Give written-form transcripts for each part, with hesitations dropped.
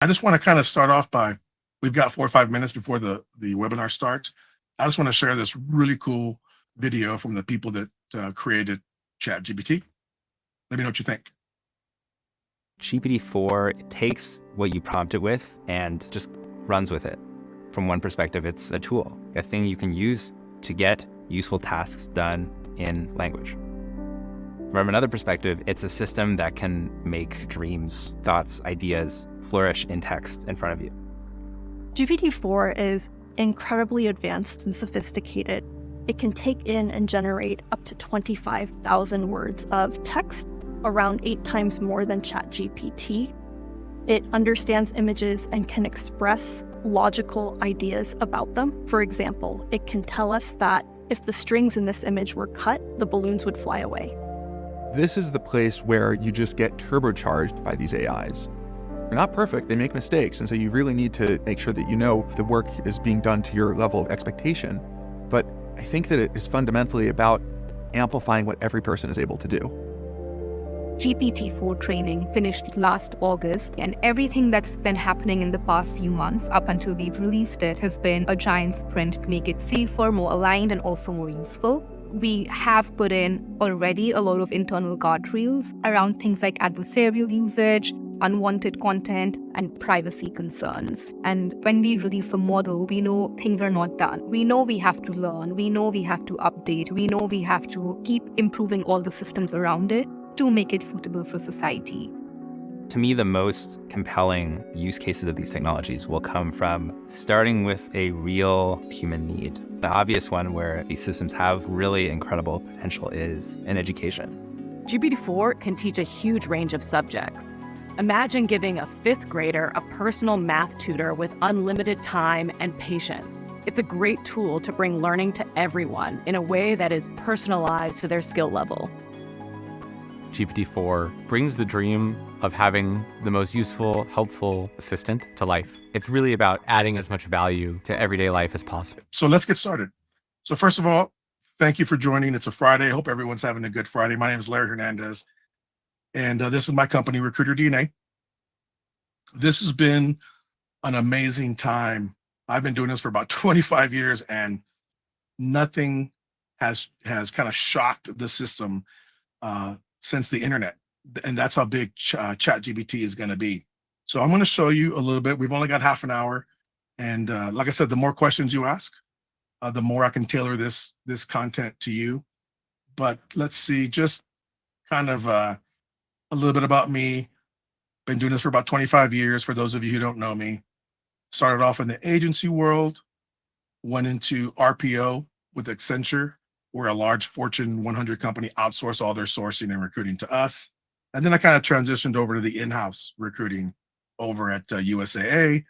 I just want to kind of start off by, we've got 4 or 5 minutes before the webinar starts. I just want to share this really cool video from the people that created Chat GPT. Let me know what you think. GPT-4 takes what you prompt it with and just runs with it. From one perspective, it's a tool, a thing you can use to get useful tasks done in language. From another perspective, it's a system that can make dreams, thoughts, ideas flourish in text in front of you. GPT-4 is incredibly advanced and sophisticated. It can take in and generate up to 25,000 words of text, around 8 times more than ChatGPT. It understands images and can express logical ideas about them. For example, it can tell us that if the strings in this image were cut, the balloons would fly away. This is the place where you just get turbocharged by these AIs. They're not perfect, they make mistakes, and so you really need to make sure that you know the work is being done to your level of expectation. But I think that it is fundamentally about amplifying what every person is able to do. GPT-4 training finished last August, and everything that's been happening in the past few months up until we've released it has been a giant sprint to make it safer, more aligned, and also more useful. We have put in already a lot of internal guardrails around things like adversarial usage, unwanted content, and privacy concerns. And when we release a model, we know things are not done. We know we have to learn. We know we have to update. We know we have to keep improving all the systems around it to make it suitable for society. To me, the most compelling use cases of these technologies will come from starting with a real human need. The obvious one where these systems have really incredible potential is in education. GPT-4 can teach a huge range of subjects. Imagine giving a 5th grader a personal math tutor with unlimited time and patience. It's a great tool to bring learning to everyone in a way that is personalized to their skill level. GPT-4 brings the dream of having the most useful, helpful assistant to life. It's really about adding as much value to everyday life as possible. So let's get started. So first of all, thank you for joining. It's a Friday. I hope everyone's having a good Friday. My name is Larry Hernandez, and this is my company, RecruiterDNA. This has been an amazing time. I've been doing this for about 25 years, and nothing has kind of shocked the system since the internet, and that's how big Chat GPT is going to be. So I'm going to show you a little bit. We've only got half an hour, and like I said, the more questions you ask, the more I can tailor this content to you. But let's see, just kind of a little bit about me. Been doing this for about 25 years. For those of you who don't know me, started off in the agency world, went into RPO with Accenture, where a large Fortune 100 company outsourced all their sourcing and recruiting to us. And then I kind of transitioned over to the in-house recruiting over at USAA.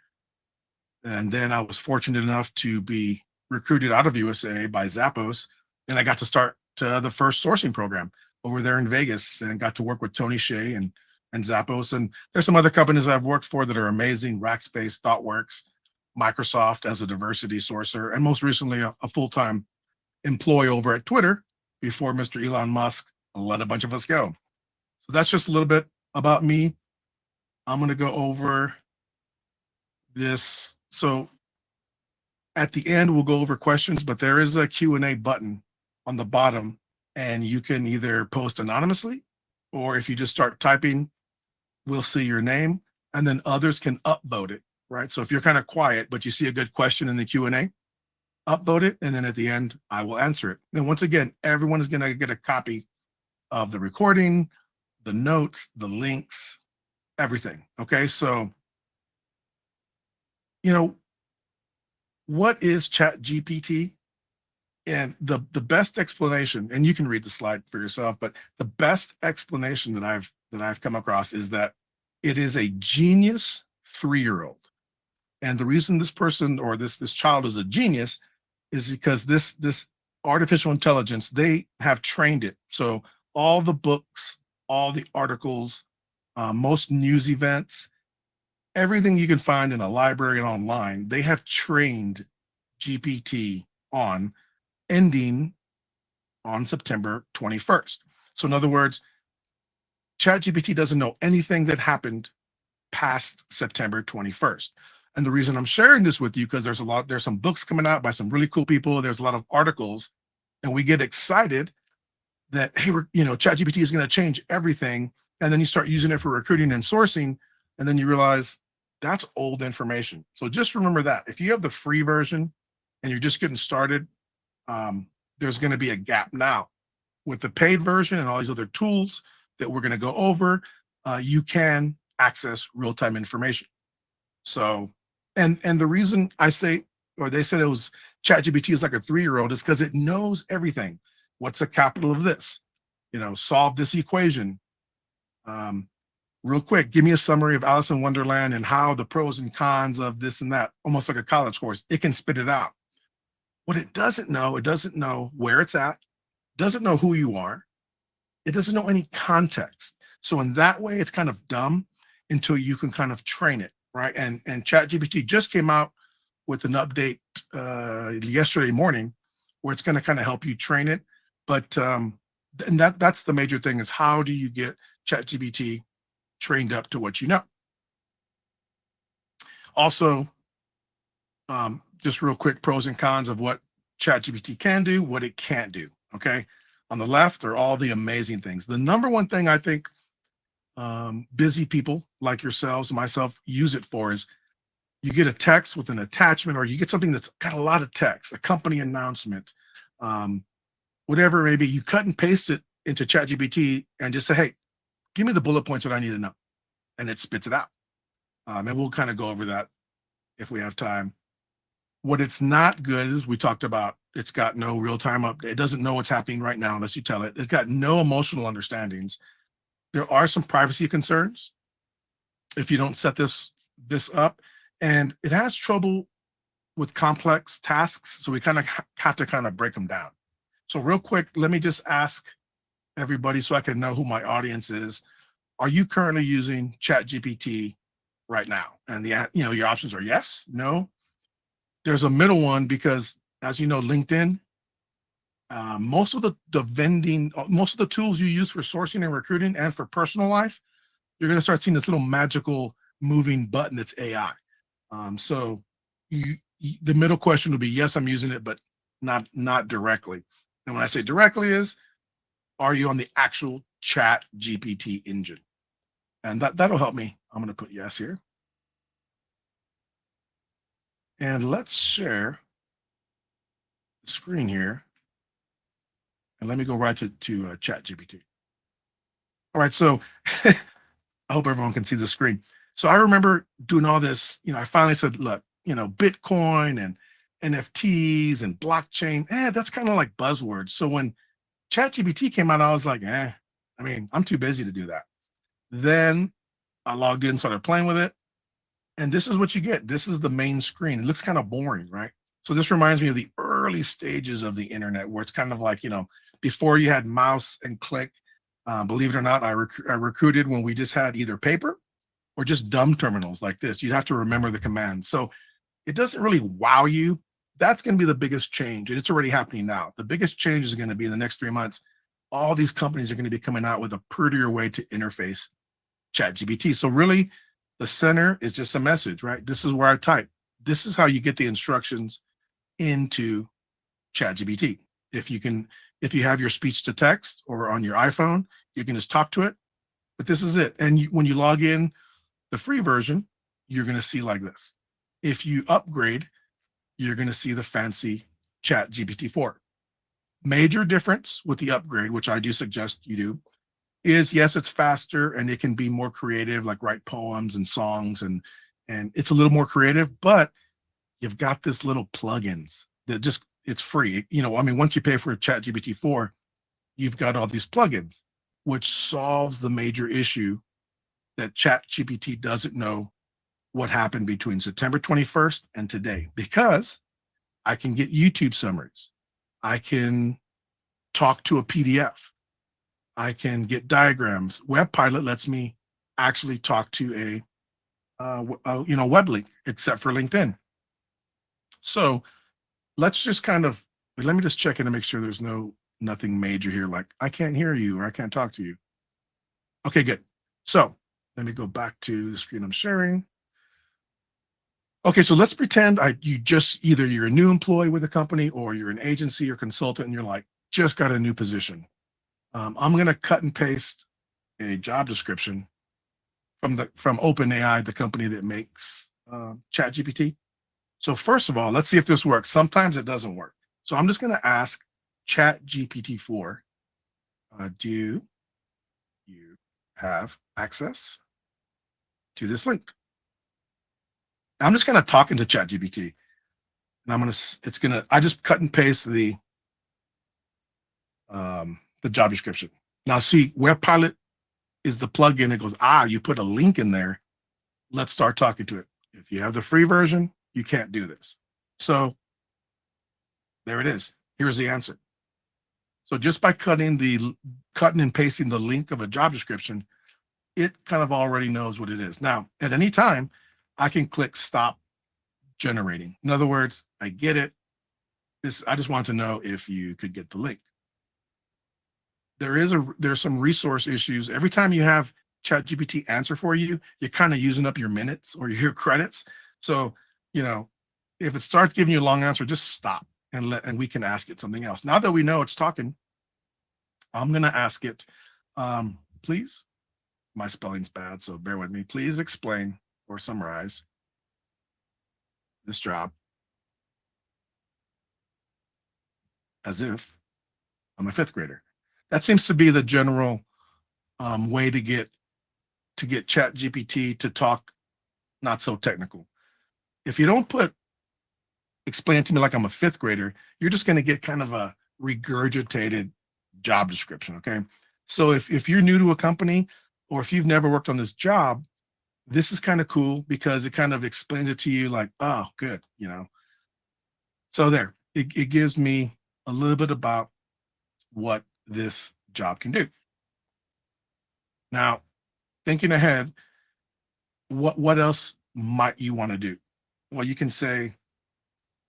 And then I was fortunate enough to be recruited out of USAA by Zappos. And I got to start the first sourcing program over there in Vegas, and got to work with Tony Hsieh and Zappos. And there's some other companies I've worked for that are amazing: Rackspace, ThoughtWorks, Microsoft as a diversity sourcer, and most recently a full-time employee over at Twitter before Mr. Elon Musk let a bunch of us go. So that's just a little bit about me. I'm going to go over this. So at the end, we'll go over questions, but there is a Q&A button on the bottom, and you can either post anonymously, or if you just start typing, we'll see your name, and then others can upvote it, right? So if you're kind of quiet, but you see a good question in the Q&A, upvote it, and then at the end, I will answer it. And once again, everyone is going to get a copy of the recording, the notes, the links, everything. Okay, so, what is Chat GPT? And the best explanation, and you can read the slide for yourself, but the best explanation that I've come across is that it is a genius 3-year-old. And the reason this person or this child is a genius is because this artificial intelligence, they have trained it. So all the books, all the articles, most news events, everything you can find in a library and online, they have trained GPT on, ending on September 21st. So in other words, ChatGPT doesn't know anything that happened past September 21st. And the reason I'm sharing this with you, because there's some books coming out by some really cool people. There's a lot of articles, and we get excited that, hey, ChatGPT is going to change everything. And then you start using it for recruiting and sourcing, and then you realize that's old information. So just remember that if you have the free version and you're just getting started, there's going to be a gap now. With the paid version and all these other tools that we're going to go over, you can access real-time information. So, and the reason I say, or they said it was ChatGPT is like a 3-year-old, is because it knows everything. What's the capital of this? Solve this equation. Real quick, give me a summary of Alice in Wonderland and how the pros and cons of this and that, almost like a college course. It can spit it out. What it doesn't know where it's at, doesn't know who you are. It doesn't know any context. So in that way, it's kind of dumb until you can kind of train it, right? And ChatGPT just came out with an update yesterday morning where it's going to kind of help you train it. But and that's the major thing, is how do you get ChatGPT trained up to what you know? Also, just real quick, pros and cons of what ChatGPT can do, what it can't do. Okay, on the left are all the amazing things. The number one thing I think busy people like yourselves, myself, use it for is you get a text with an attachment, or you get something that's got a lot of text, a company announcement, whatever it may be. You cut and paste it into ChatGPT and just say, hey, give me the bullet points that I need to know. And it spits it out. And we'll kind of go over that if we have time. What it's not good is, we talked about, it's got no real-time update. It doesn't know what's happening right now unless you tell it. It's got no emotional understandings. There are some privacy concerns if you don't set this up. And it has trouble with complex tasks. So we kind of have to kind of break them down. So real quick, let me just ask everybody so I can know who my audience is. Are you currently using ChatGPT right now? And your options are yes, no. There's a middle one, because as you know, LinkedIn, most of the tools you use for sourcing and recruiting and for personal life, you're going to start seeing this little magical moving button that's AI. So the middle question would be, yes, I'm using it, but not directly. And when I say directly is, are you on the actual Chat GPT engine? And that'll help me. I'm going to put yes here. And let's share the screen here. And let me go right to Chat GPT. All right, so I hope everyone can see the screen. So I remember doing all this, I finally said, look, Bitcoin and NFTs and blockchain, that's kind of like buzzwords. So when ChatGPT came out, I was like, I'm too busy to do that. Then I logged in, started playing with it. And this is what you get. This is the main screen. It looks kind of boring, right? So this reminds me of the early stages of the internet, where it's kind of like, before you had mouse and click. Believe it or not, I recruited when we just had either paper or just dumb terminals like this. You'd have to remember the commands. So it doesn't really wow you. That's going to be the biggest change. And it's already happening now. The biggest change is going to be in the next 3 months. All these companies are going to be coming out with a prettier way to interface ChatGPT. So really, the center is just a message, right? This is where I type. This is how you get the instructions into ChatGPT. If you have your speech to text or on your iPhone, you can just talk to it. But this is it. And when you log in the free version, you're going to see like this. If you upgrade, you're going to see the fancy ChatGPT 4. Major difference with the upgrade, which I do suggest you do, is yes, it's faster and it can be more creative, like write poems and songs, and it's a little more creative, but you've got this little plugins that it's free. Once you pay for a ChatGPT 4, you've got all these plugins, which solves the major issue that ChatGPT doesn't know what happened between September 21st and today, because I can get YouTube summaries. I can talk to a PDF. I can get diagrams. WebPilot lets me actually talk to a web link, except for LinkedIn. So let's just let me just check in to make sure there's nothing major here, like I can't hear you or I can't talk to you. Okay, good. So Let me go back to the screen I'm sharing. Okay, so let's pretend you're a new employee with a company, or you're an agency or consultant, and you're like, just got a new position. I'm going to cut and paste a job description from OpenAI, the company that makes Chat GPT. So first of all, let's see if this works. Sometimes it doesn't work. So I'm just going to ask Chat GPT-4, do you have access to this link? I'm just going to talk into Chat GPT, and I just cut and paste the job description. Now see, WebPilot is the plugin. It goes, you put a link in there. Let's start talking to it. If you have the free version, you can't do this. So there it is. Here's the answer. So just by cutting and pasting the link of a job description, it kind of already knows what it is. Now, at any time, I can click stop generating. In other words, I get it. I just want to know if you could get the link. There's some resource issues. Every time you have ChatGPT answer for you, you're kind of using up your minutes or your credits. So, if it starts giving you a long answer, just stop and we can ask it something else. Now that we know it's talking, I'm going to ask it, please, my spelling's bad, so bear with me. Please explain or summarize this job as if I'm a fifth grader. That seems to be the general way to get Chat GPT to talk not so technical. If you don't explain it to me like I'm a fifth grader, you're just going to get kind of a regurgitated job description. Okay. So if you're new to a company, or if you've never worked on this job, this is kind of cool because it kind of explains it to you like, oh, good. So there, it gives me a little bit about what this job can do. Now, thinking ahead, what else might you want to do? Well, you can say,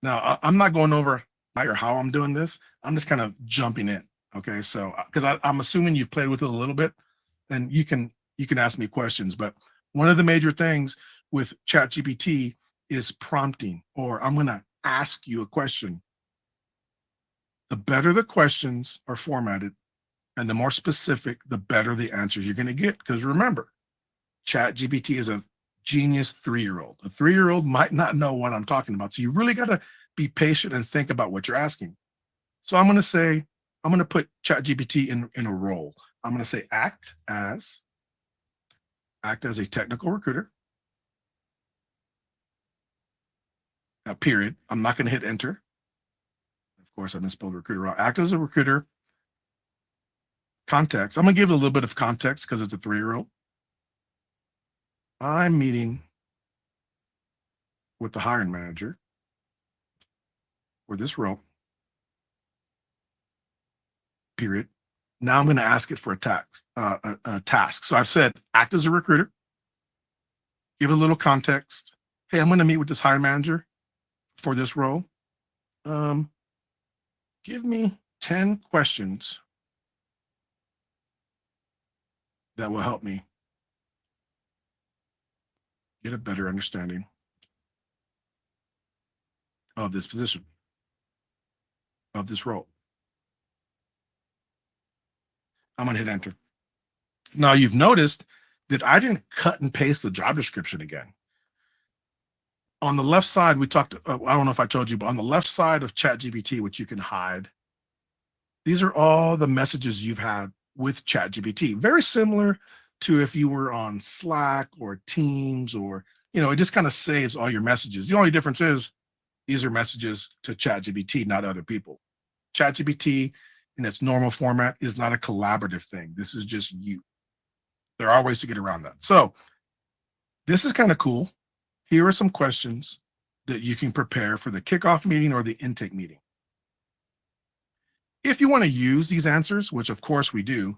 now I'm not going over how I'm doing this. I'm just kind of jumping in. Okay, so because I'm assuming you've played with it a little bit, and you can ask me questions. But one of the major things with ChatGPT is prompting, or I'm going to ask you a question. The better the questions are formatted, and the more specific, the better the answers you're going to get. Because remember, ChatGPT is a genius 3-year-old. A 3-year-old might not know what I'm talking about. So you really got to be patient and think about what you're asking. So I'm going to put ChatGPT in a role. I'm going to say act as a technical recruiter. Period. I'm not going to hit enter. Of course, I misspelled recruiter wrong. Act as a recruiter. Context. I'm going to give it a little bit of context because it's a 3-year-old. I'm meeting with the hiring manager for this role. Period. Now I'm going to ask it for a task. So I've said, act as a recruiter. Give it a little context. Hey, I'm going to meet with this hiring manager for this role. Give me 10 questions that will help me get a better understanding of this position, of this role. I'm going to hit enter. Now you've noticed that I didn't cut and paste the job description again. On the left side, we talked, I don't know if I told you, but on the left side of ChatGPT, which you can hide, these are all the messages you've had with ChatGPT. Very similar to if you were on Slack or Teams, or, it just kind of saves all your messages. The only difference is these are messages to ChatGPT, not other people. ChatGPT in its normal format is not a collaborative thing. This is just you. There are ways to get around that. So this is kind of cool. Here are some questions that you can prepare for the kickoff meeting or the intake meeting. If you want to use these answers, which of course we do,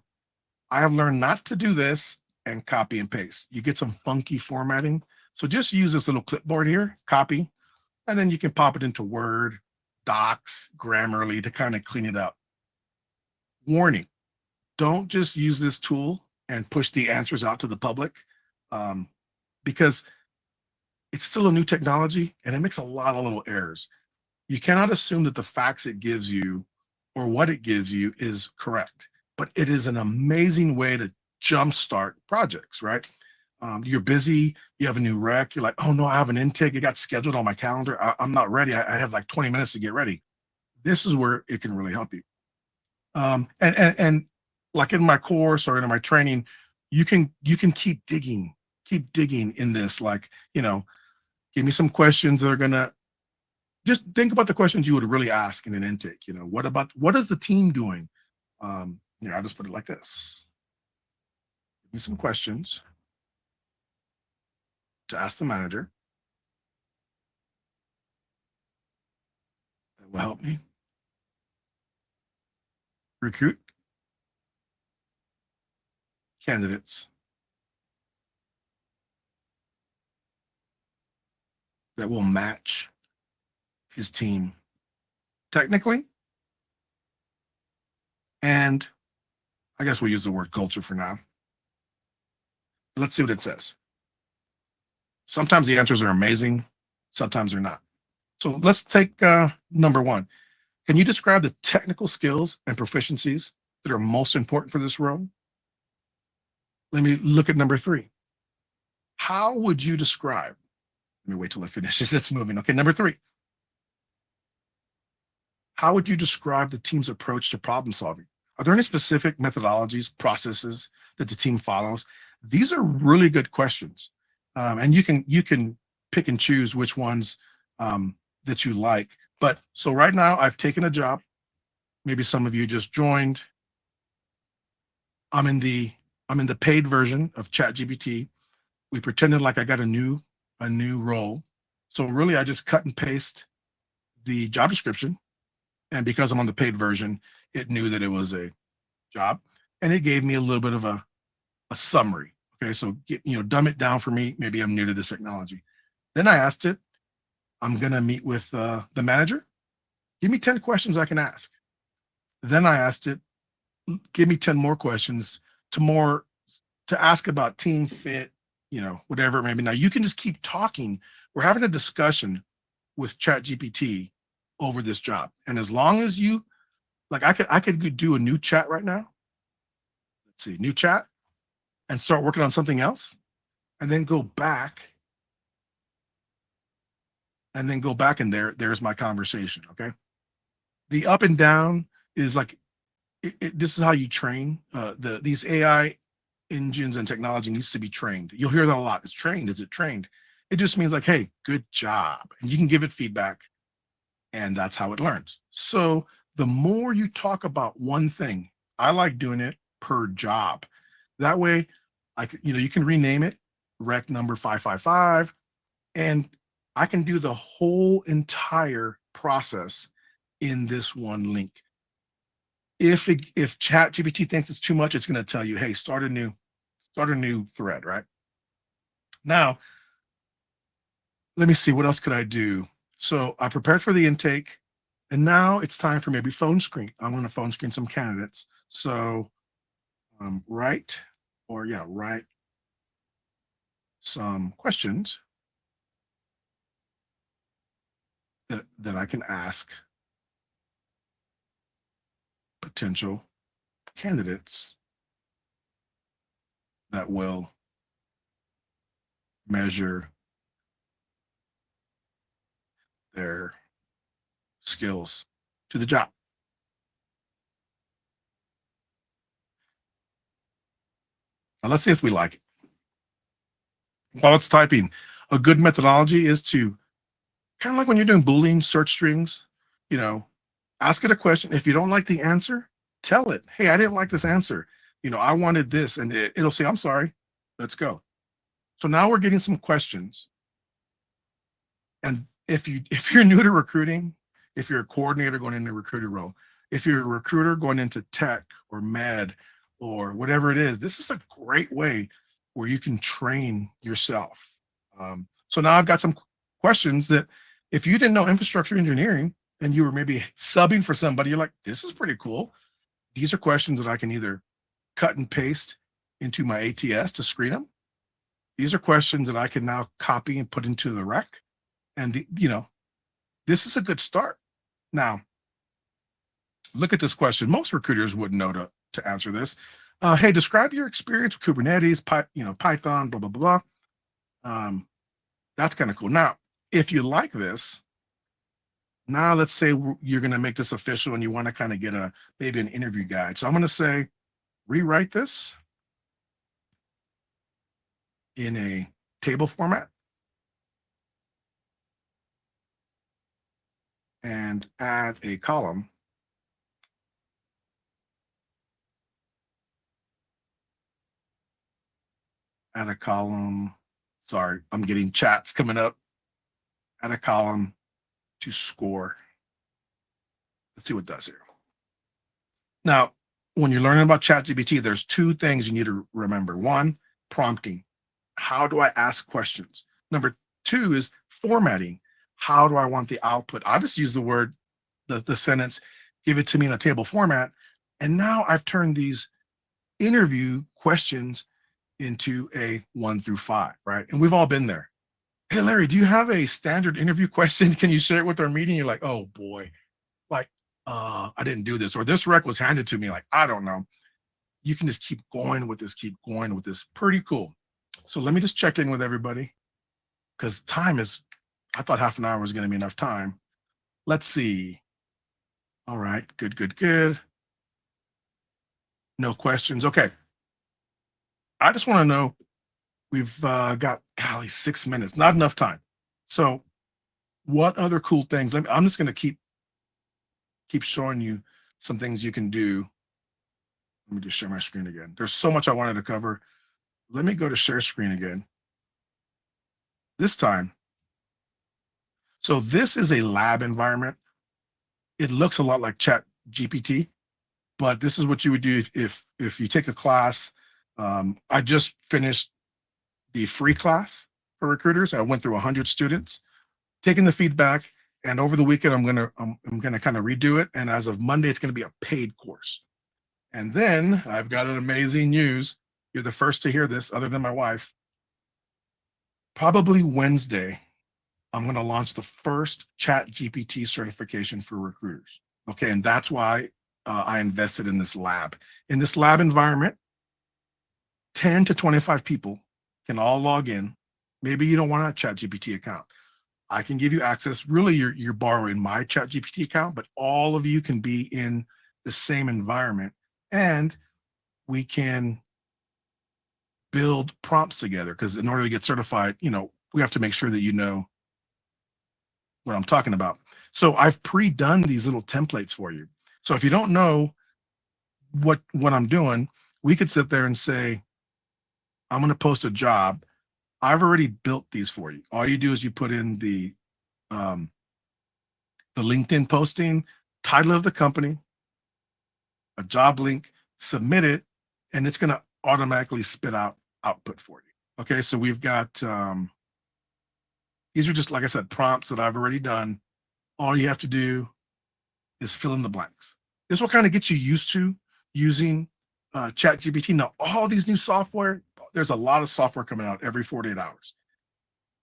I have learned not to do this and copy and paste. You get some funky formatting. So just use this little clipboard here, copy, and then you can pop it into Word, Docs, Grammarly to kind of clean it up. Warning, don't just use this tool and push the answers out to the public. because it's still a new technology and it makes a lot of little errors. You cannot assume that the facts it gives you or what it gives you is correct, but it is an amazing way to jumpstart projects, right? You're busy, you have a new rec, you're like, oh no, I have an intake, it got scheduled on my calendar. I'm not ready. I have like 20 minutes to get ready. This is where it can really help you. And like in my course or in my training, you can keep digging in this, like, give me some questions that are gonna, just think about the questions you would really ask in an intake. What is the team doing? I'll just put it like this. Give me some questions to ask the manager that will help me recruit candidates that will match his team technically, and I guess we'll use the word culture for now. Let's see what it says. Sometimes the answers are amazing, sometimes they're not. So let's take number one. Can you describe the technical skills and proficiencies that are most important for this role? Let me look at number three. How would you describe, let me wait till it finishes, it's moving. Okay, number three. How would you describe the team's approach to problem solving? Are there any specific methodologies, processes that the team follows? These are really good questions. And you can pick and choose which ones that you like. But so right now I've taken a job. Maybe some of you just joined. I'm in the paid version of Chat GPT. We pretended like I got a new role. So really I just cut and paste the job description. And because I'm on the paid version, it knew that it was a job, and it gave me a little bit of a summary. Okay, so dumb it down for me. Maybe I'm new to this technology. Then I asked it, I'm gonna meet with the manager. Give me 10 questions I can ask. Then I asked it, give me 10 more questions to ask about team fit, whatever it may be. Now you can just keep talking. We're having a discussion with Chat GPT over this job. And as long as you, like, I could do a new chat right now. Let's see, new chat, and start working on something else, and then go back, and there's my conversation. Okay. The up and down is like, this is how you train. These AI engines and technology needs to be trained. You'll hear that a lot. It's trained. Is it trained? It just means like, hey, good job. And you can give it feedback, and that's how it learns. So the more you talk about one thing, I like doing it per job. That way, you can rename it rec number 555, and I can do the whole entire process in this one link. If Chat GPT thinks it's too much, it's going to tell you, hey, start a new thread, right? Now, let me see, what else could I do? So I prepared for the intake, and now it's time for maybe phone screen. I'm going to phone screen some candidates. So write some questions that I can ask potential candidates that will measure their skills to the job. Now let's see if we like it. While it's typing, a good methodology is to, kind of like when you're doing Boolean search strings, ask it a question. If you don't like the answer, tell it, hey, I didn't like this answer. I wanted this, and it'll say, I'm sorry, let's go. So now we're getting some questions. And if you're new to recruiting, if you're a coordinator going into a recruiter role, if you're a recruiter going into tech or med or whatever it is, this is a great way where you can train yourself. So now I've got some questions that if you didn't know infrastructure engineering and you were maybe subbing for somebody, you're like, this is pretty cool. These are questions that I can either cut and paste into my ATS to screen them, These are questions that I can now copy and put into the rec. And, this is a good start. Now, look at this question. Most recruiters wouldn't know to answer this. Hey, describe your experience with Kubernetes, Python, blah, blah, blah. That's kind of cool. Now, if you like this, now let's say you're going to make this official and you want to kind of get maybe an interview guide. So I'm going to say, rewrite this in a table format and add a column. Add a column. Sorry, I'm getting chats coming up. Add a column to score. Let's see what it does here. Now, when you're learning about Chat GPT, there's two things you need to remember. One, prompting. How do I ask questions? Number two is formatting. How do I want the output? I'll just use the word, the sentence, give it to me in a table format. And now I've turned these interview questions into a 1 through 5, right? And we've all been there. Hey, Larry, do you have a standard interview question? Can you share it with our meeting? You're like, oh boy, like, I didn't do this, or this rec was handed to me. Like, I don't know. You can just keep going with this, Pretty cool. So let me just check in with everybody because time is, I thought half an hour was going to be enough time. Let's see. All right, good. No questions. Okay. I just want to know, we've got, golly, 6 minutes, not enough time. So what other cool things? I'm just going to keep showing you some things you can do. Let me just share my screen again. There's so much I wanted to cover. Let me go to share screen again. This time. So this is a lab environment. It looks a lot like Chat GPT, but this is what you would do if you take a class. I just finished the free class for recruiters. I went through 100 students, taking the feedback, and over the weekend I'm gonna kind of redo it. And as of Monday, it's gonna be a paid course. And then I've got an amazing news. You're the first to hear this, other than my wife. Probably Wednesday, I'm going to launch the first Chat GPT certification for recruiters. Okay, and that's why I invested in this lab. In this lab environment, 10 to 25 people can all log in. Maybe you don't want a Chat GPT account. I can give you access. Really, you're borrowing my Chat GPT account, but all of you can be in the same environment, and we can build prompts together, because in order to get certified, we have to make sure that you know what I'm talking about. So I've pre-done these little templates for you. So if you don't know what I'm doing, we could sit there and say, I'm going to post a job. I've already built these for you. All you do is you put in the LinkedIn posting, title of the company, a job link, submit it, and it's going to automatically spit out output for you. Okay, so we've got, these are just, like I said, prompts that I've already done. All you have to do is fill in the blanks. This will kind of get you used to using Chat GPT. Now, all these new software, there's a lot of software coming out every 48 hours.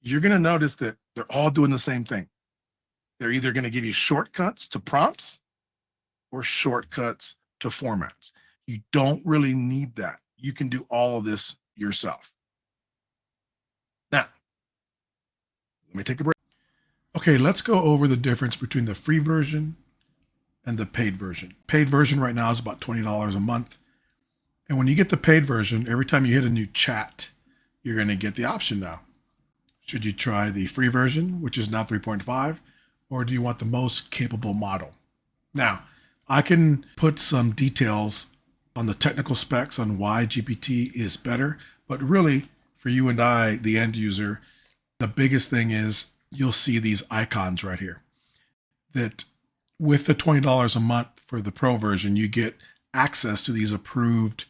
You're going to notice that they're all doing the same thing. They're either going to give you shortcuts to prompts or shortcuts to formats. You don't really need that. You can do all of this yourself. Now, let me take a break. Okay, let's go over the difference between the free version and the paid version. Paid version right now is about $20 a month. And when you get the paid version, every time you hit a new chat, you're going to get the option now. Should you try the free version, which is now 3.5, or do you want the most capable model? Now, I can put some details on the technical specs on why GPT is better, but really for you and I, the end user, the biggest thing is you'll see these icons right here. That with the $20 a month for the pro version, you get access to these approved.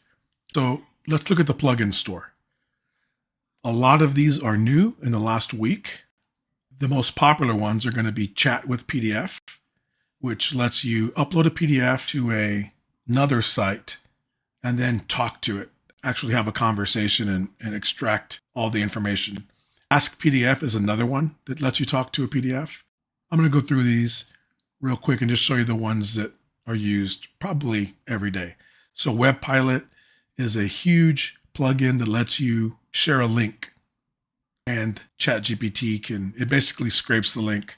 So let's look at the plugin store. A lot of these are new in the last week. The most popular ones are going to be Chat with PDF, which lets you upload a PDF to another site and then talk to it actually have a conversation and extract all the information. Ask PDF is another one that lets you talk to a PDF. I'm going to go through these real quick and just show you the ones that are used probably every day. So WebPilot is a huge plugin that lets you share a link, and Chat GPT it basically scrapes the link,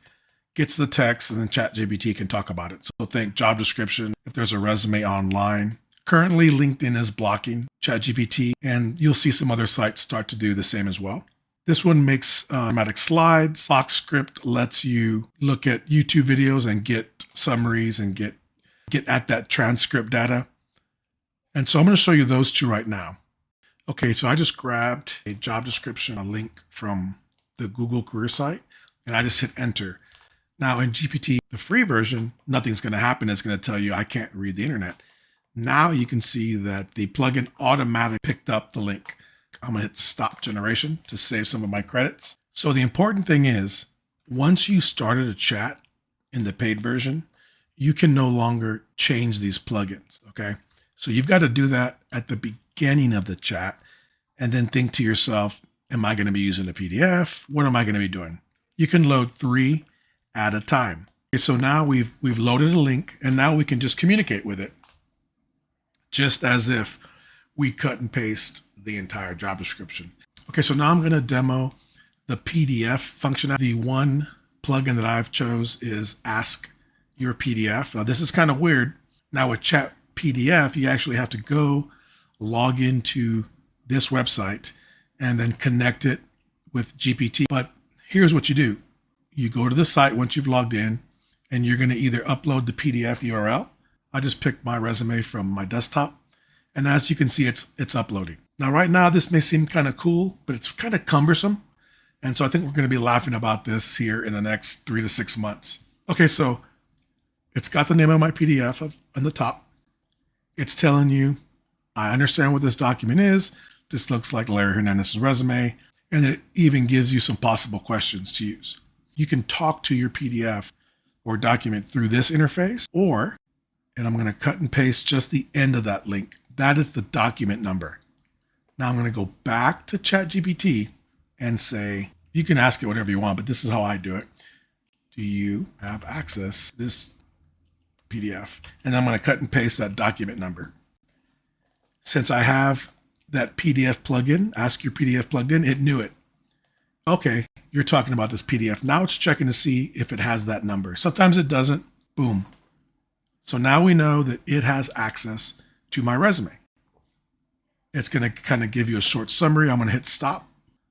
gets the text, and then Chat GPT can talk about it. So think job description, if there's a resume online. Currently, LinkedIn is blocking Chat GPT, and you'll see some other sites start to do the same as well. This one makes automatic slides. Box Script lets you look at YouTube videos and get summaries and get at that transcript data. And so I'm going to show you those two right now. Okay, so I just grabbed a job description, a link from the Google career site, and I just hit enter. Now in GPT, the free version, nothing's going to happen. It's going to tell you I can't read the internet. Now you can see that the plugin automatically picked up the link. I'm going to hit stop generation to save some of my credits. So the important thing is, once you started a chat in the paid version, you can no longer change these plugins, okay? So you've got to do that at the beginning of the chat and then think to yourself, am I going to be using a PDF? What am I going to be doing? You can load 3 at a time. Okay, so now we've loaded a link, and now we can just communicate with it, just as if we cut and paste the entire job description. Okay, so now I'm going to demo the PDF functionality. The one plugin that I've chose is Ask Your PDF. Now this is kind of weird. Now with Chat PDF, you actually have to go log into this website and then connect it with GPT. But here's what you do. You go to the site once you've logged in, and you're going to either upload the PDF URL. I just picked my resume from my desktop, and as you can see, it's uploading. Now, right now, this may seem kind of cool, but it's kind of cumbersome. And so I think we're going to be laughing about this here in the next 3 to 6 months. Okay, so it's got the name of my PDF on the top. It's telling you, I understand what this document is. This looks like Larry Hernandez's resume. And it even gives you some possible questions to use. You can talk to your PDF or document through this interface, or, and I'm going to cut and paste just the end of that link. That is the document number. Now I'm going to go back to ChatGPT and say, you can ask it whatever you want, but this is how I do it. Do you have access to this PDF? And I'm going to cut and paste that document number. Since I have that PDF plugin, Ask Your PDF plugged in, it knew it. Okay, you're talking about this PDF. Now it's checking to see if it has that number. Sometimes it doesn't. Boom. So now we know that it has access to my resume. It's going to kind of give you a short summary. I'm going to hit stop.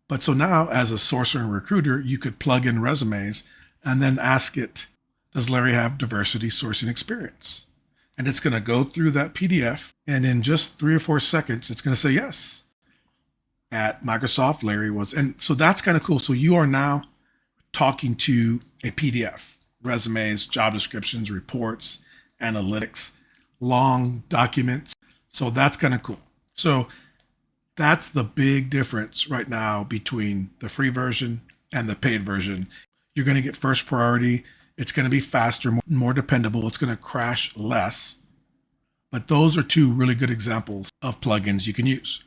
But so now as a sourcer and recruiter, you could plug in resumes and then ask it, does Larry have diversity sourcing experience? And it's going to go through that PDF. And in just 3 or 4 seconds, it's going to say yes. At Microsoft, Larry was. And so that's kind of cool. So you are now talking to a PDF, resumes, job descriptions, reports, analytics, long documents. So that's kind of cool. So that's the big difference right now between the free version and the paid version. You're going to get first priority. It's going to be faster, more dependable. It's going to crash less. But those are 2 really good examples of plugins you can use.